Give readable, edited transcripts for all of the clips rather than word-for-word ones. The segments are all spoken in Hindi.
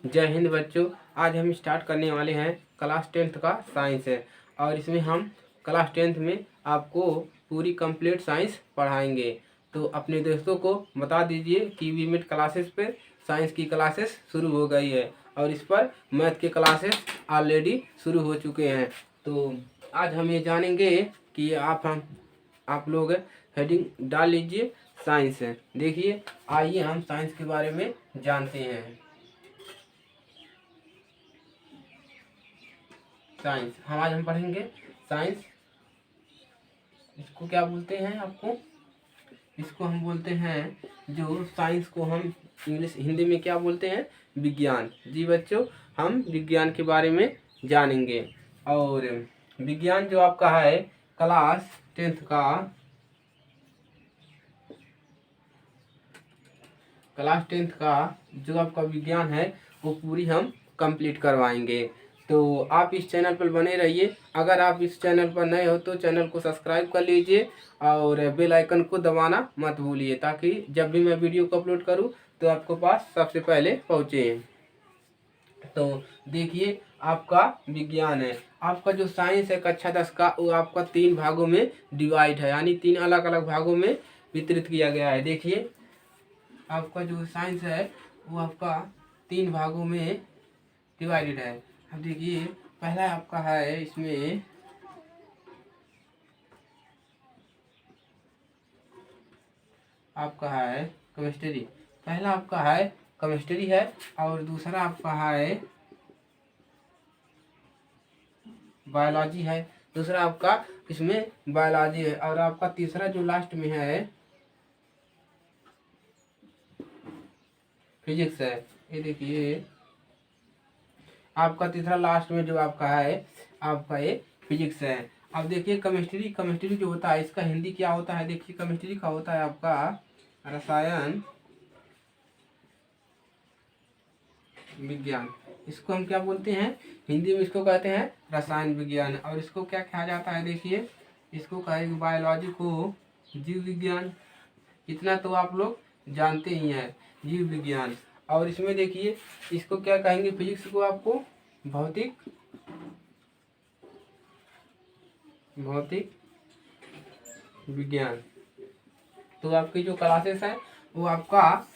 जय हिंद बच्चों। आज हम स्टार्ट करने वाले हैं क्लास 10th का साइंस है और इसमें हम क्लास 10th में आपको पूरी कंप्लीट साइंस पढ़ाएंगे। तो अपने दोस्तों को बता दीजिए कि वीमेट क्लासेस पे साइंस की क्लासेस शुरू हो गई है और इस पर मैथ के क्लासेस ऑलरेडी शुरू हो चुके हैं। तो आज हम ये जानेंगे कि आप लोग हेडिंग डाल लीजिए साइंस है। देखिए, आइए हम साइंस के बारे में जानते हैं। साइंस आज हम पढ़ेंगे साइंस। इसको क्या बोलते हैं आपको? इसको हम बोलते हैं, जो साइंस को हम इंग्लिश हिंदी में क्या बोलते हैं? विज्ञान। जी बच्चों, हम विज्ञान के बारे में जानेंगे। और विज्ञान जो आपका है क्लास 10th का जो आपका विज्ञान है वो पूरी हम कंप्लीट करवाएंगे। तो आप इस चैनल पर बने रहिए। अगर आप इस चैनल पर नए हो तो चैनल को सब्सक्राइब कर लीजिए और बेल आइकन को दबाना मत भूलिए, ताकि जब भी मैं वीडियो को अपलोड करूं तो आपको पास सबसे पहले पहुंचे। तो देखिए, आपका विज्ञान है, आपका जो साइंस है कक्षा 10 का, वो आपका 3 भागों में डिवाइड है, यानी 3 अलग अलग भागों में वितरित किया गया है। देखिए, आपका जो साइंस है वो आपका 3 भागों में डिवाइडेड है। अब देखिए, पहला आपका है, इसमें आपका है केमिस्ट्री। पहला आपका है केमिस्ट्री है और दूसरा आपका है बायोलॉजी है। दूसरा आपका इसमें बायोलॉजी है और आपका तीसरा जो लास्ट में है फिजिक्स है। ये देखिए, आपका तीसरा लास्ट में जो आपका है आपका ये फिजिक्स है। अब देखिए, केमिस्ट्री जो होता है इसका हिंदी क्या होता है? देखिए, केमिस्ट्री का होता है आपका रसायन विज्ञान। इसको हम क्या बोलते हैं? हिंदी में इसको कहते हैं रसायन विज्ञान। और इसको क्या कहा जाता है? देखिए, इसको कहेंगे बायोलॉजी को जीव विज्ञान। इतना तो आप लोग जानते ही हैं, जीव विज्ञान। और इसमें देखिए, इसको क्या कहेंगे? फिजिक्स को आपको भौतिक विज्ञान। तो आपकी जो क्लासेस है वो आपका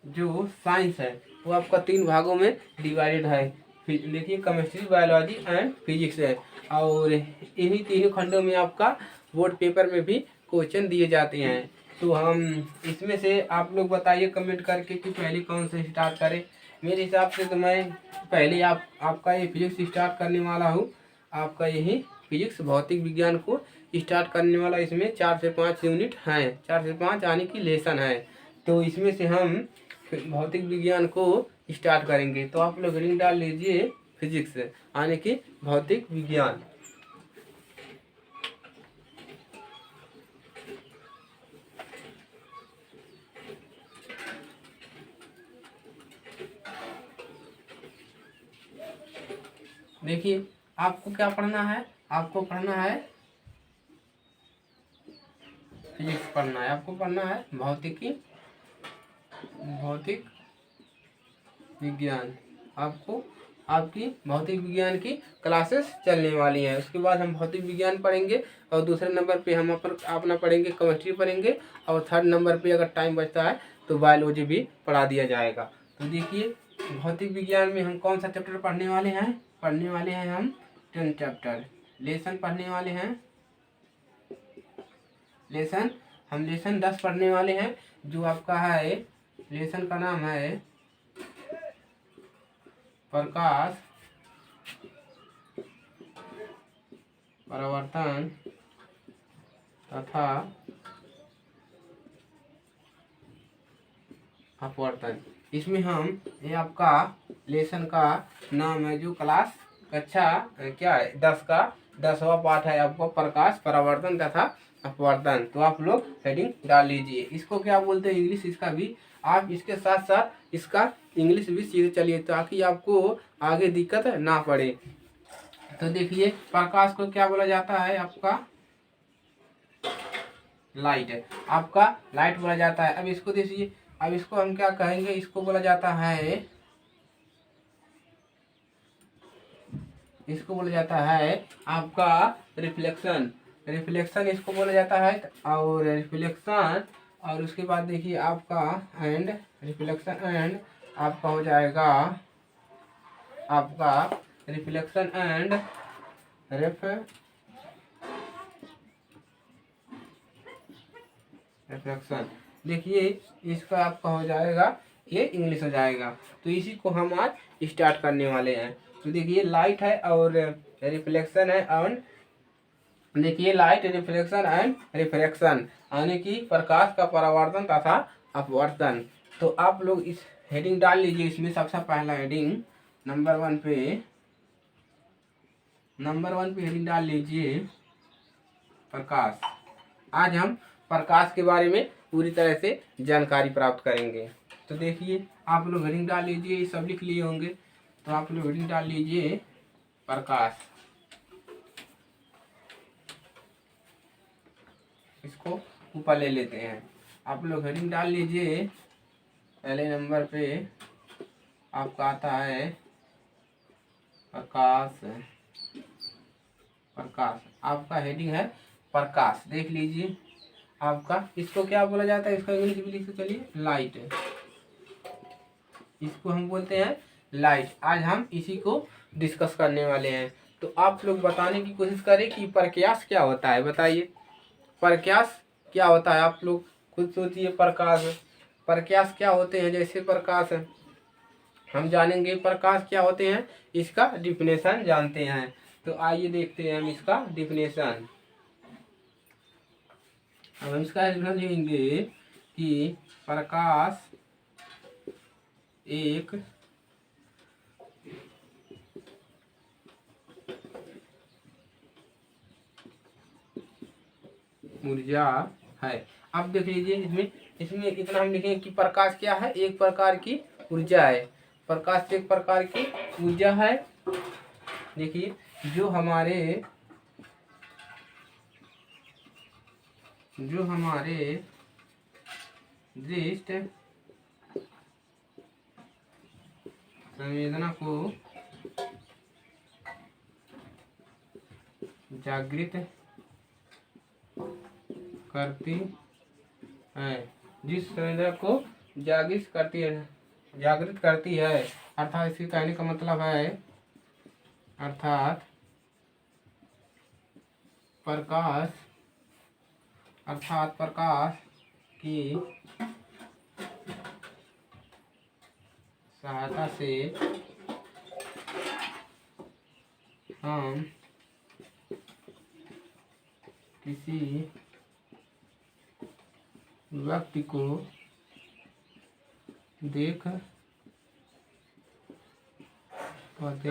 जो साइंस है वो आपका 3 भागों में डिवाइडेड है। देखिए, केमिस्ट्री, बायोलॉजी एंड फिजिक्स है। और इन्हीं तीनों खंडों में आपका बोर्ड पेपर में भी क्वेश्चन दिए जाते हैं। तो हम इसमें से आप लोग बताइए कमेंट करके कि पहले कौन से स्टार्ट करें। मेरे हिसाब से तो मैं पहले आपका ये फिजिक्स स्टार्ट करने वाला हूँ। आपका यही फिजिक्स भौतिक विज्ञान को स्टार्ट करने वाला। इसमें 4 से 5 यूनिट हैं, 4 से 5 यानी कि लेसन है। तो इसमें से हम भौतिक विज्ञान को स्टार्ट करेंगे। तो आप लोग हेडिंग डाल लीजिए फिजिक्स यानी कि भौतिक विज्ञान। देखिए, आपको क्या पढ़ना है? आपको पढ़ना है फिजिक्स, पढ़ना है आपको, पढ़ना है भौतिक विज्ञान। आपको आपकी भौतिक विज्ञान की क्लासेस चलने वाली हैं। उसके बाद हम भौतिक विज्ञान पढ़ेंगे और दूसरे नंबर पे हम अपना पढ़ेंगे केमिस्ट्री पढ़ेंगे और थर्ड नंबर पे अगर टाइम बचता है तो बायोलॉजी भी पढ़ा दिया जाएगा। तो देखिए, भौतिक विज्ञान में हम कौन सा चैप्टर पढ़ने वाले हैं? पढ़ने वाले हैं हम 10 चैप्टर। लेसन पढ़ने वाले हैं लेसन 10 पढ़ने वाले हैं। जो आपका है लेसन का नाम है प्रकाश, परावर्तन तथा अपवर्तन। इसमें हम ये आपका लेसन का नाम है, जो क्लास कक्षा क्या है 10 का 10वां पाठ है आपको, प्रकाश, परावर्तन तथा अपवर्तन। तो आप लोग हेडिंग डाल लीजिए। इसको क्या बोलते हैं इंग्लिश? इसका भी आप इसके साथ साथ इसका इंग्लिश भी सीधे चलिए, ताकि आपको आगे दिक्कत ना पड़े। तो देखिए, प्रकाश को क्या बोला जाता है? आपका लाइट है, आपका लाइट बोला जाता है। अब इसको देखिए, अब इसको हम क्या कहेंगे? इसको बोला जाता है इसको बोला जाता है आपका रिफ्लेक्शन। रिफ्लेक्शन इसको बोला जाता है। और रिफ्लेक्शन और उसके बाद देखिए आपका एंड रिफ्लेक्शन एंड आपका हो जाएगा आपका रिफ्लेक्शन एंड रिफ्लेक्शन। देखिए इसका आपका हो जाएगा, ये इंग्लिश हो जाएगा। तो इसी को हम आज स्टार्ट करने वाले हैं। तो देखिए लाइट है और रिफ्लेक्शन है और देखिए लाइट रिफ्लेक्शन एंड रिफ्रैक्शन यानी कि प्रकाश का परावर्तन तथा अपवर्तन। तो आप लोग इस हेडिंग डाल लीजिए। इसमें सबसे पहला हेडिंग नंबर वन पे हेडिंग डाल लीजिए प्रकाश। आज हम प्रकाश के बारे में पूरी तरह से जानकारी प्राप्त करेंगे। तो देखिए आप लोग हेडिंग डाल लीजिए, सब लिख लिए होंगे। तो आप लोग हेडिंग डाल लीजिए प्रकाश। इसको ऊपर ले लेते हैं। आप लोग हेडिंग डाल लीजिए। पहले नंबर पे आपका आता है प्रकाश। प्रकाश आपका हेडिंग है प्रकाश। देख लीजिए आपका, इसको क्या बोला जाता है, इसका इंग्लिश भी लिख के चलिए लाइट। इसको हम बोलते हैं लाइट। आज हम इसी को डिस्कस करने वाले हैं। तो आप लोग बताने की कोशिश करें कि प्रकाश क्या होता है। बताइए प्रकाश क्या होता है, आप लोग खुद सोचिए। प्रकाश क्या होते हैं। जैसे प्रकाश हम जानेंगे प्रकाश क्या होते हैं, इसका डिफिनेशन जानते हैं। तो आइए देखते हैं हम इसका डिफिनेशन। अब हम इसका डिफिनेशन लिखेंगे कि प्रकाश एक ऊर्जा है। अब देख लीजिए इसमें इतना हम लिखेंगे कि प्रकाश क्या है, एक प्रकार की ऊर्जा है। प्रकाश एक प्रकार की ऊर्जा है। देखिए जो हमारे दृष्ट संवेदना को जागृत करती है। जिस संवेदना को जागृत करती है अर्थात इसके कहने का मतलब है अर्थात प्रकाश की सहायता से हम किसी व्यक्ति को देख पाते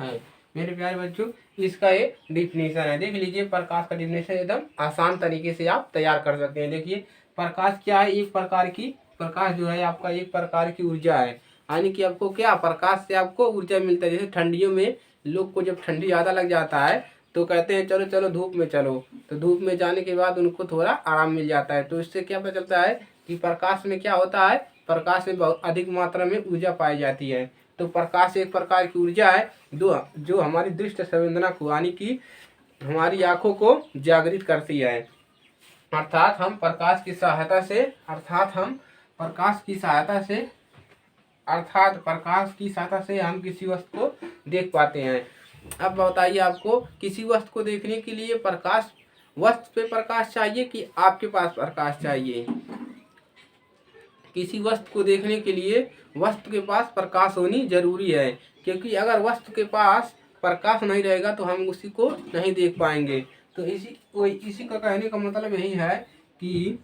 हैं। मेरे प्यारे बच्चों इसका ये डिफिनेशन है। देख लीजिए प्रकाश का डिफिनेशन एकदम आसान तरीके से आप तैयार कर सकते हैं। देखिए प्रकाश क्या है, एक प्रकार की प्रकाश जो है आपका एक प्रकार की ऊर्जा है। यानी कि आपको क्या प्रकाश से आपको ऊर्जा मिलता है। जैसे ठंडियों में लोग को जब ठंडी ज़्यादा लग जाता है तो कहते हैं चलो चलो धूप में चलो। तो धूप में जाने के बाद उनको थोड़ा आराम मिल जाता है। तो इससे क्या पता चलता है कि प्रकाश में क्या होता है, प्रकाश में बहुत अधिक मात्रा में ऊर्जा पाई जाती है। तो प्रकाश एक प्रकार की ऊर्जा है जो हमारी दृष्टि संवेदना को यानी कि हमारी आंखों को जागृत करती है। अर्थात प्रकाश की सहायता से हम किसी वस्तु को देख पाते हैं। अब बताइए आपको किसी वस्तु को देखने के लिए वस्तु पे प्रकाश चाहिए कि आपके पास प्रकाश चाहिए। किसी वस्तु को देखने के लिए वस्तु के पास प्रकाश होनी जरूरी है, क्योंकि अगर वस्तु के पास प्रकाश नहीं रहेगा तो हम उसी को नहीं देख पाएंगे। तो इसी का कहने का मतलब यही है कि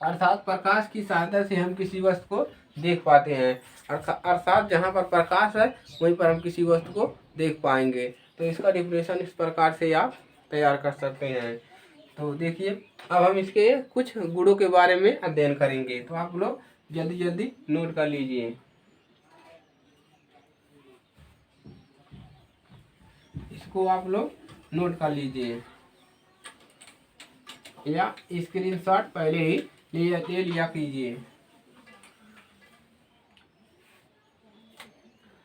अर्थात प्रकाश की सहायता से हम किसी वस्तु को देख पाते हैं। अर्थात जहाँ पर प्रकाश है वहीं पर हम किसी वस्तु को देख पाएंगे। तो इसका डिफिनेशन इस प्रकार से आप तैयार कर सकते हैं। तो देखिए अब हम इसके कुछ गुणों के बारे में अध्ययन करेंगे। तो आप लोग जल्दी जल्दी नोट कर लीजिए। इसको आप लोग नोट कर लीजिए या स्क्रीनशॉट पहले ही ले लिया कीजिए।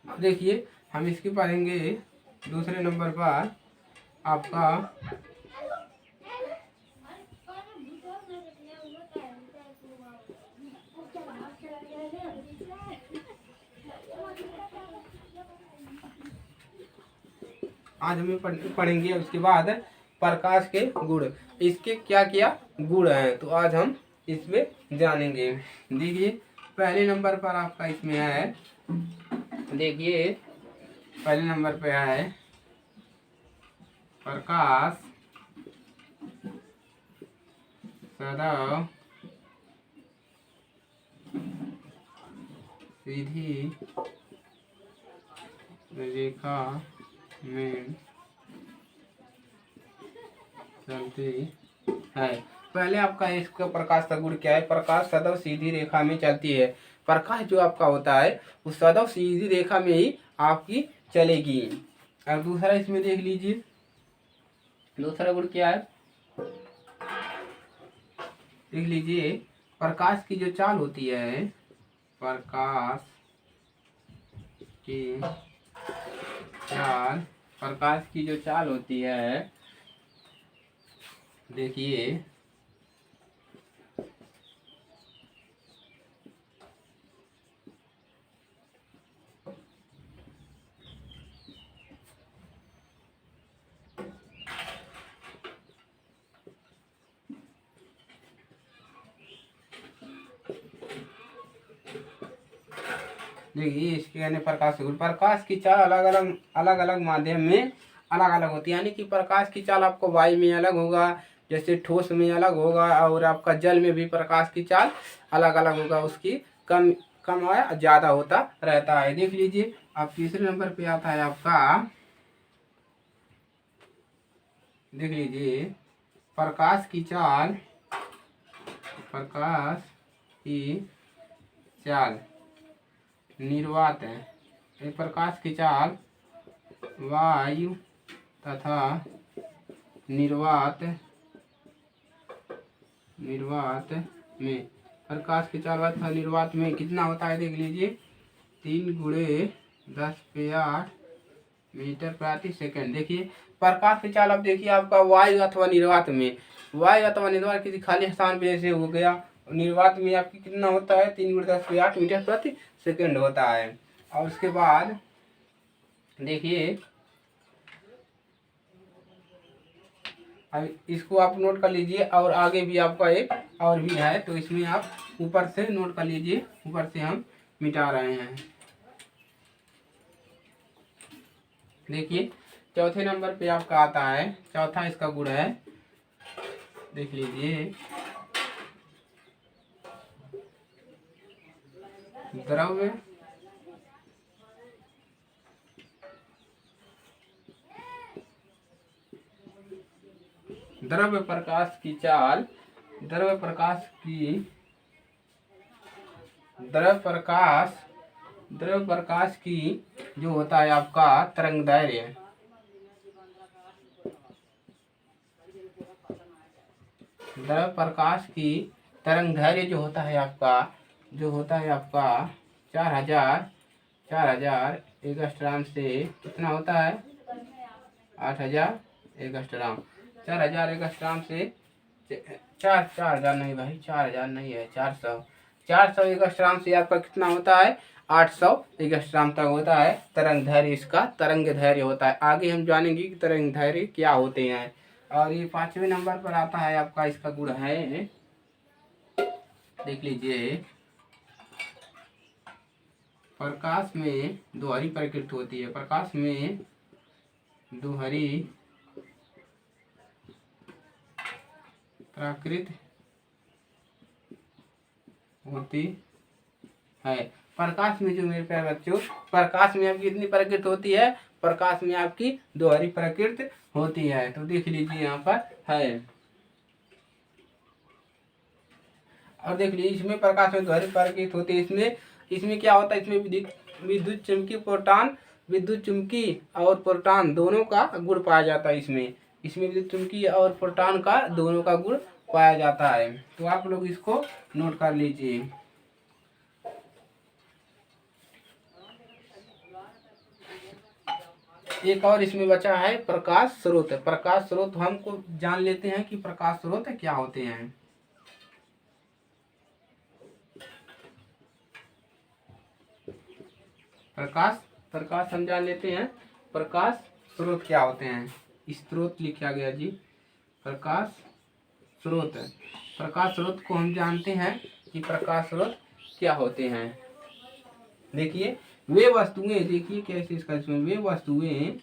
देखिए हम इसकी पढ़ेंगे दूसरे नंबर पर आपका आज हमें पढ़ेंगे उसके बाद प्रकाश के गुण। इसके क्या क्या गुण हैं तो आज हम इसमें जानेंगे। देखिए पहले नंबर पर आपका इसमें है, देखिए पहले नंबर पे है प्रकाश सदैव सीधी रेखा में चलती है। पहले आपका इसका प्रकाश का गुण क्या है? प्रकाश सदैव सीधी रेखा में चलती है। प्रकाश जो आपका होता है वो सदैव सीधी रेखा में ही आपकी चलेगी। अब दूसरा इसमें देख लीजिए, दूसरा गुण क्या है देख लीजिए। प्रकाश की जो चाल होती है, प्रकाश की चाल, प्रकाश की जो चाल होती है, देखिए देखिए इसके यानी प्रकाश के गुण। प्रकाश की चाल अलग अलग माध्यम में अलग अलग होती है। यानी कि प्रकाश की चाल आपको वायु में अलग होगा, जैसे ठोस में अलग होगा, और आपका जल में भी प्रकाश की चाल अलग अलग होगा। उसकी कम कम या ज़्यादा होता रहता है। देख लीजिए अब तीसरे नंबर पे आता है आपका, देख लीजिए प्रकाश की चाल, प्रकाश की चाल निर्वात है। एक प्रकाश की चाल वायु तथा निर्वात में, प्रकाश की चाल वायु तथा निर्वात में कितना होता है देख लीजिए 3 × 10⁸ मीटर प्रति सेकंड। देखिए प्रकाश की चाल अब देखिए आपका वायु अथवा निर्वात में, वायु अथवा निर्वात किसी खाली स्थान पे जैसे हो गया, निर्वात में आपकी कितना होता है 3 × 10⁸ मीटर प्रति सेकंड होता है। और उसके बाद देखिए अब इसको आप नोट कर लीजिए, और आगे भी आपका एक और भी है तो इसमें आप ऊपर से नोट कर लीजिए, ऊपर से हम मिटा रहे हैं। देखिए चौथे नंबर पे आपका आता है, चौथा इसका गुण है, देख लीजिए द्रव्य प्रकाश की चाल, द्रव्य प्रकाश की जो होता है आपका तरंग दैर्घ्य, द्रव्य प्रकाश की तरंग दैर्घ्य जो होता है आपका 4000 एंगस्ट्रॉम से कितना होता है 8000 एंगस्ट्रॉम, 4000 एंगस्ट्रॉम से 4000 नहीं भाई, 4000 नहीं है, 400 एंगस्ट्रॉम से आपका कितना होता है 800 एंगस्ट्रॉम तक होता है तरंग दैर्घ्य। इसका तरंग दैर्घ्य होता है। आगे हम जानेंगे कि तरंग दैर्घ्य क्या होते हैं। और ये 5वें नंबर पर आता है आपका, इसका गुण है, देख लीजिए प्रकाश में दोहरी प्रकृति होती है, प्रकाश में दोहरी प्रकृति होती है। प्रकाश में जो मेरे प्यारे बच्चों, प्रकाश में आपकी कितनी प्रकृति होती है? प्रकाश में आपकी दोहरी प्रकृति होती है। तो देख लीजिए यहाँ पर है, और देख लीजिए इसमें प्रकाश में दोहरी प्रकृति होती है। इसमें क्या होता है, इसमें विद्युत चुम्बकी और प्रोटॉन दोनों का गुण पाया जाता है। इसमें विद्युत चुम्बकी और प्रोटॉन का दोनों का गुण पाया जाता है। तो आप लोग इसको नोट कर लीजिए। एक और इसमें बचा है प्रकाश स्रोत। प्रकाश स्रोत हमको जान लेते हैं कि प्रकाश स्रोत क्या होते हैं। प्रकाश हम जान लेते हैं प्रकाश स्रोत क्या होते हैं। स्रोत लिखा गया जी, प्रकाश स्रोत। प्रकाश स्रोत को हम जानते हैं कि प्रकाश स्रोत क्या होते हैं। देखिए वे वस्तुएं, देखिए कैसे इसका इसमें वे वस्तुएं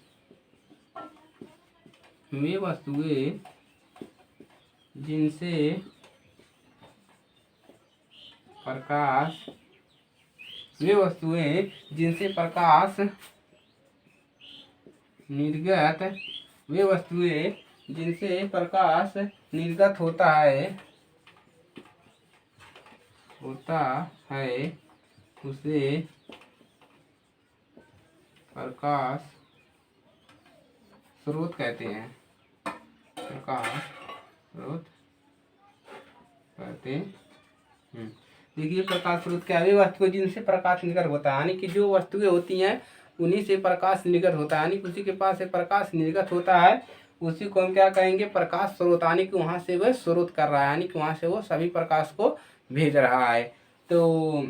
जिनसे प्रकाश निर्गत जिनसे प्रकाश निर्गत होता है उसे प्रकाश स्रोत कहते हैं। प्रकाश स्रोत कहते हैं। देखिए प्रकाश स्रोत क्या है, वे वस्तुएं जिनसे प्रकाश निर्गत होता है, यानी कि जो वस्तुएं होती हैं उन्हीं से प्रकाश निर्गत होता है, यानी कि उसी के पास से प्रकाश निर्गत होता है, उसी को हम क्या कहेंगे प्रकाश स्रोत, यानी कि वहाँ से वह स्रोत कर रहा है, यानी कि वहाँ से वो सभी प्रकाश को भेज रहा है। तो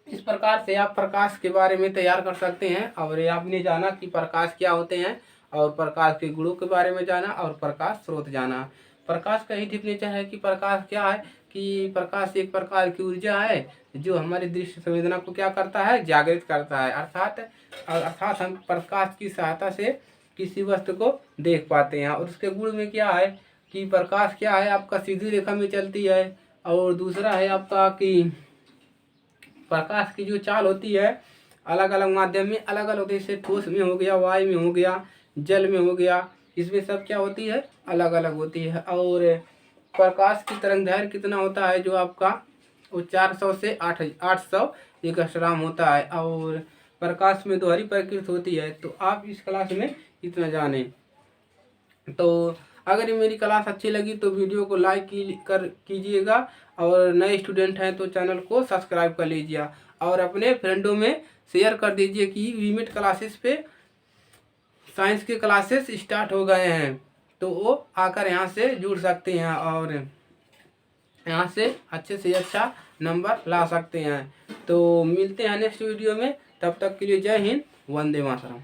इस प्रकार से आप प्रकाश के बारे में तैयार कर सकते हैं। और आपने जाना कि प्रकाश क्या होते हैं और प्रकाश के गुणों के बारे में जाना और प्रकाश स्रोत जाना। प्रकाश का ही नेचर है कि प्रकाश क्या है कि प्रकाश एक प्रकार की ऊर्जा है जो हमारी दृश्य संवेदना को क्या करता है, जागृत करता है। अर्थात हम प्रकाश की सहायता से किसी वस्तु को देख पाते हैं। और उसके गुण में क्या है कि प्रकाश क्या है आपका सीधी रेखा में चलती है। और दूसरा है आपका कि प्रकाश की जो चाल होती है अलग अलग माध्यम में अलग अलग होती है, जैसे ठोस में हो गया, वायु में हो गया, जल में हो गया, इसमें सब क्या होती है अलग अलग होती है। और प्रकाश की तरंगदैर्घ्य कितना होता है जो आपका वो 400 से 800 एंगस्ट्रॉम होता है। और प्रकाश में दोहरी प्रकृति होती है। तो आप इस क्लास में इतना जाने। तो अगर ये मेरी क्लास अच्छी लगी तो वीडियो को लाइक कीजिएगा और नए स्टूडेंट हैं तो चैनल को सब्सक्राइब कर लीजिए और अपने फ्रेंडों में शेयर कर दीजिए कि वीमेट क्लासेस पे साइंस के क्लासेस स्टार्ट हो गए हैं, तो वो आकर यहाँ से जुड़ सकते हैं और यहाँ से अच्छे से अच्छा नंबर ला सकते हैं। तो मिलते हैं नेक्स्ट वीडियो में, तब तक के लिए जय हिंद, वंदे मातरम।